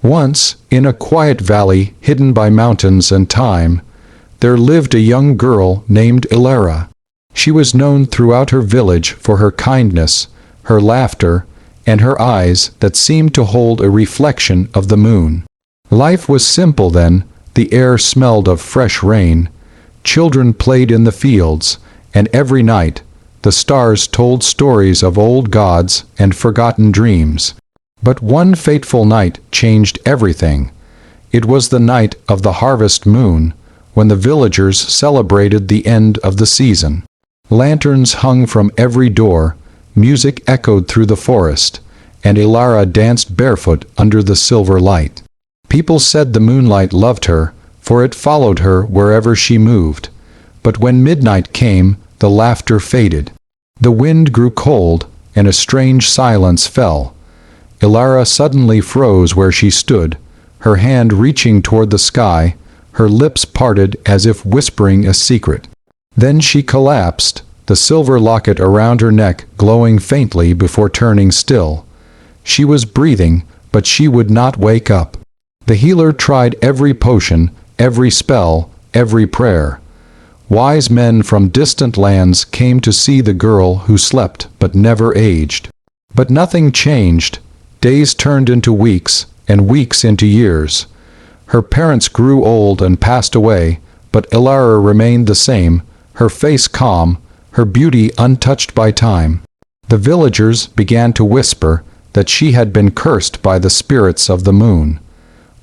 Once, in a quiet valley hidden by mountains and time, there lived a young girl named Ilara. She was known throughout her village for her kindness, her laughter, and her eyes that seemed to hold a reflection of the moon. Life was simple then. The air smelled of fresh rain, children played in the fields, and every night the stars told stories of old gods and forgotten dreams. But one fateful night changed everything. It was the night of the harvest moon, when the villagers celebrated the end of the season. Lanterns hung from every door, music echoed through the forest, and Ilara danced barefoot under the silver light. People said the moonlight loved her, for it followed her wherever she moved. But when midnight came, the laughter faded. The wind grew cold, and a strange silence fell. Ilara suddenly froze where she stood, her hand reaching toward the sky, her lips parted as if whispering a secret. Then she collapsed, the silver locket around her neck glowing faintly before turning still. She was breathing, but she would not wake up. The healer tried every potion, every spell, every prayer. Wise men from distant lands came to see the girl who slept but never aged. But nothing changed. Days turned into weeks, and weeks into years. Her parents grew old and passed away, but Ilara remained the same, her face calm, her beauty untouched by time. The villagers began to whisper that she had been cursed by the spirits of the moon.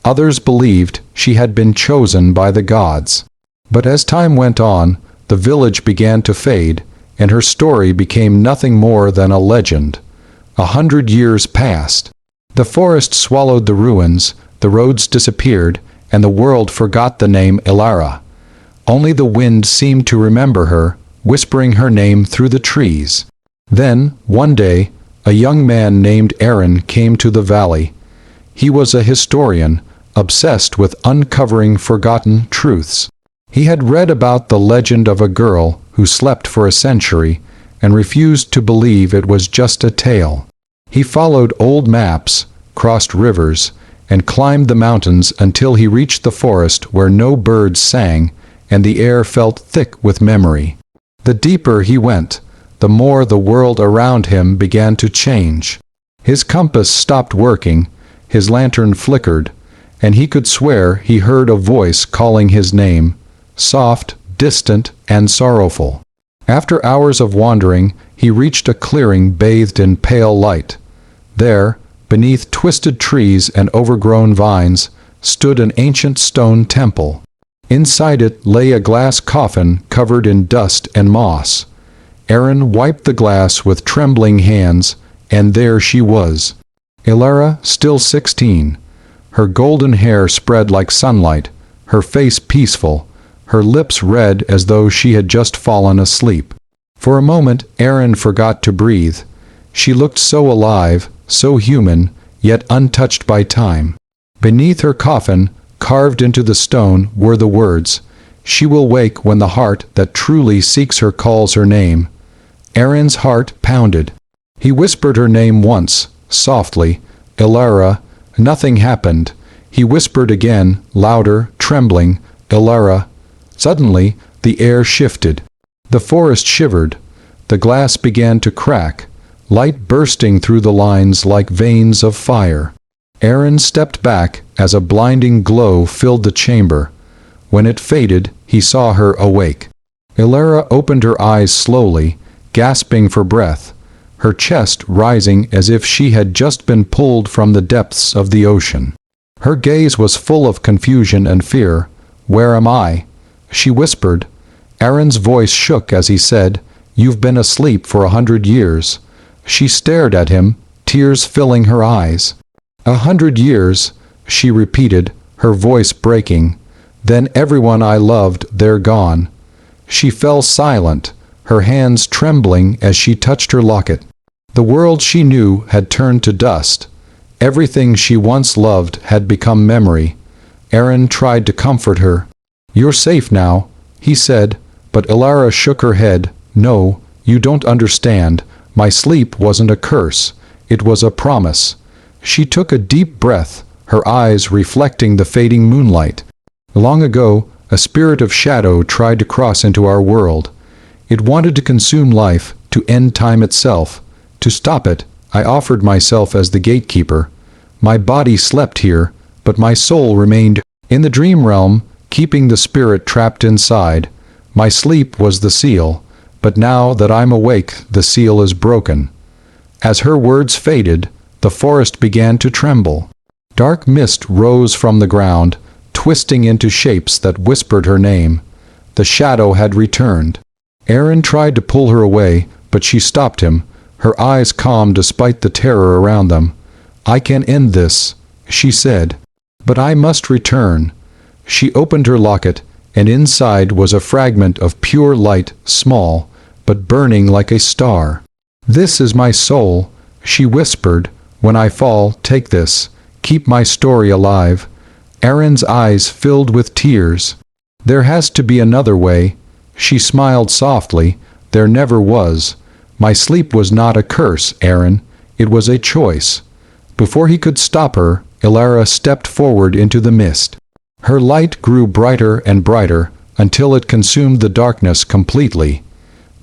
Others believed she had been chosen by the gods. But as time went on, the village began to fade, and her story became nothing more than a legend. 100 years passed. The forest swallowed the ruins, the roads disappeared, and the world forgot the name Ilara. Only the wind seemed to remember her, whispering her name through the trees. Then, one day, a young man named Aaron came to the valley. He was a historian, obsessed with uncovering forgotten truths. He had read about the legend of a girl who slept for a century and refused to believe it was just a tale. He followed old maps, crossed rivers, and climbed the mountains until he reached the forest where no birds sang and the air felt thick with memory. The deeper he went, the more the world around him began to change. His compass stopped working, his lantern flickered, and he could swear he heard a voice calling his name, soft, distant, and sorrowful. After hours of wandering, he reached a clearing bathed in pale light. There, beneath twisted trees and overgrown vines, stood an ancient stone temple. Inside it lay a glass coffin covered in dust and moss. Aaron wiped the glass with trembling hands, and there she was. Ilara, still 16. Her golden hair spread like sunlight, her face peaceful, her lips red as though she had just fallen asleep. For a moment Aaron forgot to breathe. She looked so alive, so human, yet untouched by time. Beneath her coffin, carved into the stone, were the words, "She will wake when the heart that truly seeks her calls her name." Aaron's heart pounded. He whispered her name once, softly, "Ilara." Nothing happened. He whispered again, louder, trembling, "Ilara." Suddenly, the air shifted. The forest shivered. The glass began to crack, light bursting through the lines like veins of fire. Aaron stepped back as a blinding glow filled the chamber. When it faded, he saw her awake. Ilara opened her eyes slowly, gasping for breath, her chest rising as if she had just been pulled from the depths of the ocean. Her gaze was full of confusion and fear. "Where am I?" she whispered. Aaron's voice shook as he said, "You've been asleep for 100 years." She stared at him, tears filling her eyes. 100 years, she repeated, her voice breaking. "Then everyone I loved, they're gone." She fell silent, her hands trembling as she touched her locket. The world she knew had turned to dust. Everything she once loved had become memory. Aaron tried to comfort her. "You're safe now," he said, but Ilara shook her head. "No, you don't understand. My sleep wasn't a curse. It was a promise." She took a deep breath, her eyes reflecting the fading moonlight. Long ago, a spirit of shadow tried to cross into our world. It wanted to consume life, to end time itself. To stop it, I offered myself as the gatekeeper. My body slept here, but my soul remained in the dream realm, keeping the spirit trapped inside. My sleep was the seal, but now that I'm awake, the seal is broken. As her words faded, the forest began to tremble. Dark mist rose from the ground, twisting into shapes that whispered her name. The shadow had returned. Aaron tried to pull her away, but she stopped him, her eyes calm despite the terror around them. "I can end this," she said. "But I must return." She opened her locket, and inside was a fragment of pure light, small, but burning like a star. "This is my soul," she whispered. "When I fall, take this. Keep my story alive." Aaron's eyes filled with tears. "There has to be another way." She smiled softly. "There never was. My sleep was not a curse, Aaron. It was a choice." Before he could stop her, Ilara stepped forward into the mist. Her light grew brighter and brighter until it consumed the darkness completely.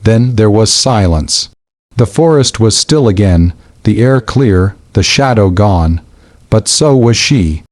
Then there was silence. The forest was still again, the air clear, the shadow gone. But so was she.